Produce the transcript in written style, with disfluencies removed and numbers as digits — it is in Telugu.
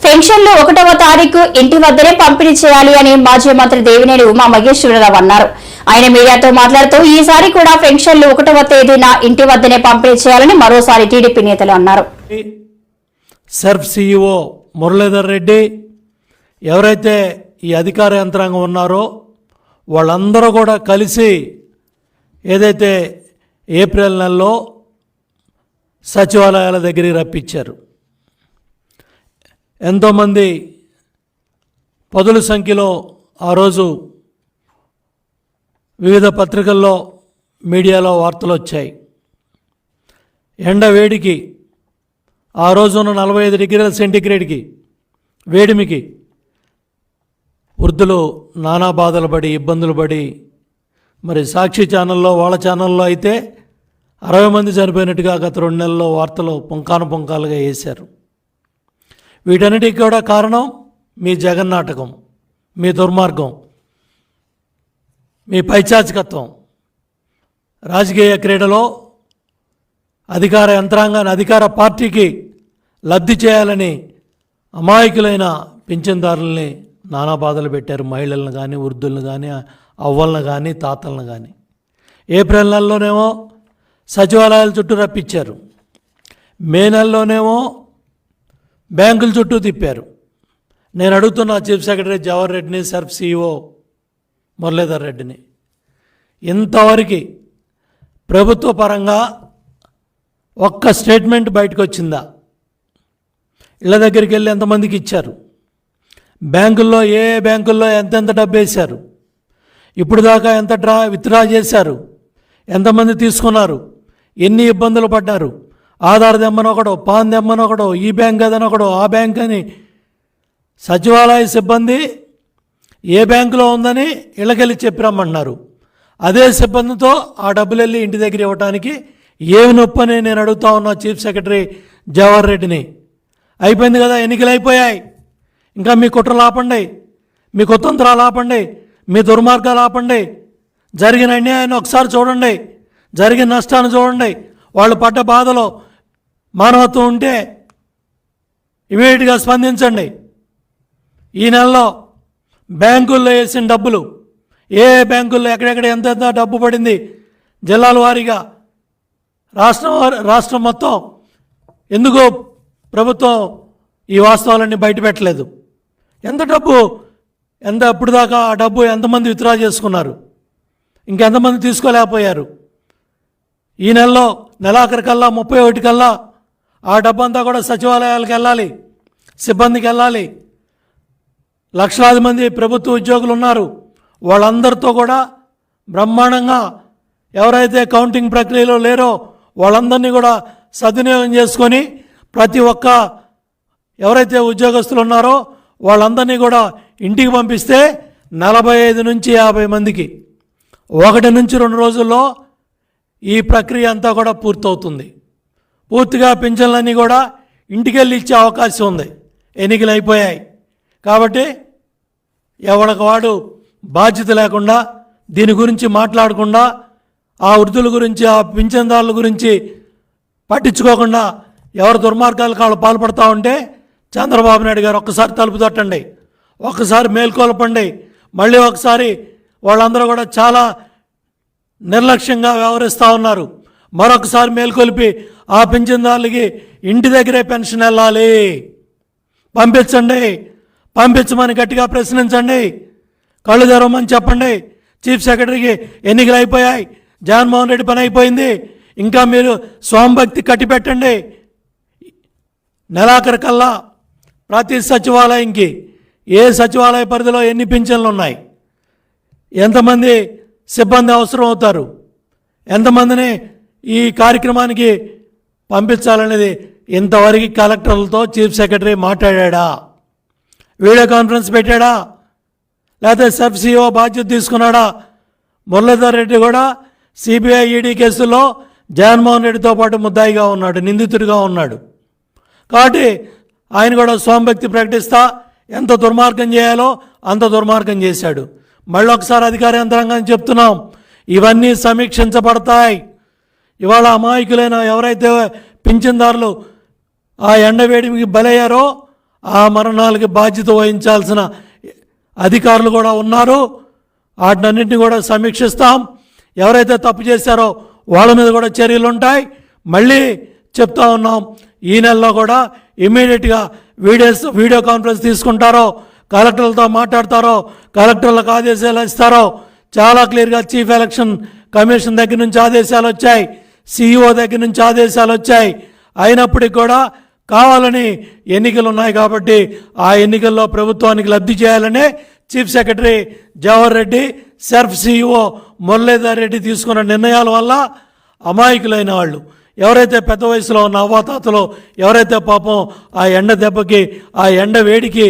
పెన్షన్లు 1వ తారీఖు ఇంటి వద్దనే పంపిణీ చేయాలి అని మాజీ మంత్రి దేవినేని ఉమా మహేశ్వరరావు అన్నారు. ఆయన మీడియాతో మాట్లాడుతూ ఈసారి కూడా పెన్షన్లు 1వ తేదీన ఇంటి వద్దనే పంపిణీ చేయాలని మరోసారి టీడీపీ నేతలు అన్నారు. సర్ఫ్ సిఇఓ మురళీధర్ రెడ్డి ఎవరైతే ఈ అధికార యంత్రాంగం ఉన్నారో వాళ్ళందరూ కూడా కలిసి ఏదైతే ఏప్రిల్ నెలలో సచివాలయాల దగ్గరికి రప్పించారు. ఎంతోమంది పదుల సంఖ్యలో ఆ రోజు వివిధ పత్రికల్లో మీడియాలో వార్తలు వచ్చాయి. ఎండ వేడికి ఆ రోజున 45 డిగ్రీల సెంటీగ్రేడ్కి వేడిమికి వృద్ధులు నానా బాధలు పడి ఇబ్బందులు పడి మరి సాక్షి ఛానల్లో వాళ్ళ ఛానల్లో అయితే 60 మంది చనిపోయినట్టుగా గత 2 నెలల్లో వార్తలు పుంకానుగా వేశారు. వీటన్నిటికీ కూడా కారణం మీ జగన్నాటకం, మీ దుర్మార్గం, మీ పైచాచికత్వం. రాజకీయ క్రీడలో అధికార యంత్రాంగాన్ని అధికార పార్టీకి లబ్ధి చేయాలని అమాయకులైన పింఛన్దారుల్ని నానా బాధలు పెట్టారు. మహిళలను కానీ వృద్ధులను కానీ అవ్వలను కానీ తాతలను కానీ. ఏప్రిల్ నెలలోనేమో సచివాలయాల చుట్టూ రప్పించారు. మే నెలలోనేమో బ్యాంకుల చుట్టూ తిప్పారు. నేను అడుగుతున్నా చీఫ్ సెక్రటరీ జవహర్ రెడ్డిని, సర్ఫ్ సిఇఓ మురళీధర్ రెడ్డిని, ఇంతవరకు ప్రభుత్వ పరంగా ఒక్క స్టేట్మెంట్ బయటకు వచ్చిందా? ఇళ్ళ దగ్గరికి వెళ్ళి ఎంతమందికి ఇచ్చారు? బ్యాంకుల్లో ఏ బ్యాంకుల్లో ఎంతెంత డబ్బు వేశారు? ఇప్పుడు దాకా ఎంత విత్డ్రా చేశారు? ఎంతమంది తీసుకున్నారు? ఎన్ని ఇబ్బందులు పడ్డారు? ఆధార్ దెమ్మనొకడో, పాన్ దెమ్మనొకడో, ఈ బ్యాంక్ అదనొకడో, ఆ బ్యాంక్ అని సచివాలయ సిబ్బంది ఏ బ్యాంకులో ఉందని ఇళ్ళకెళ్ళి చెప్పి రమ్మన్నారు. అదే సిబ్బందితో ఆ డబ్బులు వెళ్ళి ఇంటి దగ్గర ఇవ్వడానికి ఏమి నొప్పి అని నేను అడుగుతా ఉన్నా చీఫ్ సెక్రటరీ జవహర్ రెడ్డిని. అయిపోయింది కదా, ఎన్నికలు అయిపోయాయి. ఇంకా మీ కుట్రలు ఆపండి, మీ కుతంత్రాలు ఆపండి, మీ దుర్మార్గాలు ఆపండి. జరిగిన అన్యాయాన్ని ఒకసారి చూడండి, జరిగిన నష్టాన్ని చూడండి. వాళ్ళు పడ్డ బాధలో మానవత్వం ఉంటే ఇమీడియట్గా స్పందించండి. ఈ నెలలో బ్యాంకుల్లో వేసిన డబ్బులు ఏ బ్యాంకుల్లో ఎక్కడెక్కడ ఎంత డబ్బు పడింది జిల్లాల వారీగా, రాష్ట్రం మొత్తం ఎందుకు ప్రభుత్వం ఈ వాస్తవాలన్నీ బయటపెట్టలేదు? ఎంత డబ్బు, ఇప్పుడు దాకా ఆ డబ్బు ఎంతమంది విత్డ్రా చేసుకున్నారు? ఇంకెంతమంది తీసుకోలేకపోయారు? ఈ నెలలో నెలాఖరు కల్లా 31 కల్లా ఆ డబ్బంతా కూడా సచివాలయాలకు వెళ్ళాలి, సిబ్బందికి వెళ్ళాలి. లక్షలాది మంది ప్రభుత్వ ఉద్యోగులు ఉన్నారు. వాళ్ళందరితో కూడా బ్రహ్మాండంగా ఎవరైతే కౌంటింగ్ ప్రక్రియలో లేరో వాళ్ళందరినీ కూడా సద్వినియోగం చేసుకొని ప్రతి ఒక్క ఎవరైతే ఉద్యోగస్తులు ఉన్నారో వాళ్ళందరినీ కూడా ఇంటికి పంపిస్తే 45 నుంచి 50 మందికి 1 నుంచి 2 రోజుల్లో ఈ ప్రక్రియ అంతా కూడా పూర్తవుతుంది. పూర్తిగా పింఛన్లన్నీ కూడా ఇంటికెళ్ళి ఇచ్చే అవకాశం ఉంది. ఎన్నికలు అయిపోయాయి కాబట్టి ఎవరికి వాడు బాధ్యత లేకుండా, దీని గురించి మాట్లాడకుండా, ఆ వృద్ధుల గురించి, ఆ పింఛన్దారుల గురించి పట్టించుకోకుండా ఎవరు దుర్మార్గాలకు వాళ్ళు పాల్పడతా ఉంటే చంద్రబాబు నాయుడు గారు ఒక్కసారి తలుపు తట్టండి, ఒక్కసారి మేల్కొల్పండి. మళ్ళీ ఒకసారి వాళ్ళందరూ కూడా చాలా నిర్లక్ష్యంగా వ్యవహరిస్తూ ఉన్నారు. మరొకసారి మేల్కొల్పి ఆ పింఛన్దారులకి ఇంటి దగ్గరే పెన్షన్ వెళ్ళాలి. పంపించమని గట్టిగా ప్రశ్నించండి. కళ్ళు తెరవమని చెప్పండి. చీఫ్ సెక్రటరీకి ఎన్నికలు అయిపోయాయి, జగన్మోహన్ రెడ్డి పని అయిపోయింది, ఇంకా మీరు స్వామిభక్తి కట్టిపెట్టండి. నెలాఖరు కల్లా ప్రతి సచివాలయంకి ఏ సచివాలయ పరిధిలో ఎన్ని పింఛన్లు ఉన్నాయి, ఎంతమంది సిబ్బంది అవసరం అవుతారు, ఎంతమందిని ఈ కార్యక్రమానికి పంపించాలనేది ఇంతవరకు కలెక్టర్లతో చీఫ్ సెక్రటరీ మాట్లాడా? వీడియో కాన్ఫరెన్స్ పెట్టాడా? లేకపోతే సబ్ సిఇఓ బాధ్యత తీసుకున్నాడా? మురళీధర్ రెడ్డి కూడా సిబిఐ ఈడీ కేసుల్లో జగన్మోహన్ రెడ్డితో పాటు ముద్దాయిగా ఉన్నాడు, నిందితుడిగా ఉన్నాడు. కాబట్టి ఆయన కూడా స్వామిభక్తి ప్రకటిస్తా ఎంత దుర్మార్గం చేయాలో అంత దుర్మార్గం చేశాడు. మళ్ళీ ఒకసారి అధికార యంత్రాంగాన్ని చెప్తున్నాం, ఇవన్నీ సమీక్షించబడతాయి. ఇవాళ అమాయకులైన ఎవరైతే పింఛన్దారులు ఆ ఎండవేడికి బలయ్యారో ఆ మరణాలకి బాధ్యత వహించాల్సిన అధికారులు కూడా ఉన్నారు. వాటినన్నింటినీ కూడా సమీక్షిస్తాం. ఎవరైతే తప్పు చేశారో వాళ్ళ మీద కూడా చర్యలు ఉంటాయి. మళ్ళీ చెప్తా ఉన్నాం, ఈ నెలలో కూడా ఇమ్మీడియట్గా వీడియో కాన్ఫరెన్స్ తీసుకుంటారో, కలెక్టర్లతో మాట్లాడతారో, కలెక్టర్లకు ఆదేశాలు ఇస్తారో. చాలా క్లియర్గా చీఫ్ ఎలక్షన్ కమిషన్ దగ్గర నుంచి ఆదేశాలు వచ్చాయి, సిఇఓ దగ్గర నుంచి ఆదేశాలు వచ్చాయి. అయినప్పటికీ కూడా కావాలని ఎన్నికలు ఉన్నాయి కాబట్టి ఆ ఎన్నికల్లో ప్రభుత్వానికి లబ్ధి చేయాలనే chief secretary Jawahar Reddy, SERP CEO Muralidhar Reddy తీసుకున్న నిర్ణయాల వల్ల అమాయకులైన వాళ్ళు, ఎవరైతే పెద్ద వయసులో ఉన్న అవ్వాతాతలు, ఎవరైతే పాపం ఆ ఎండ దెబ్బకి, ఆ ఎండ వేడికి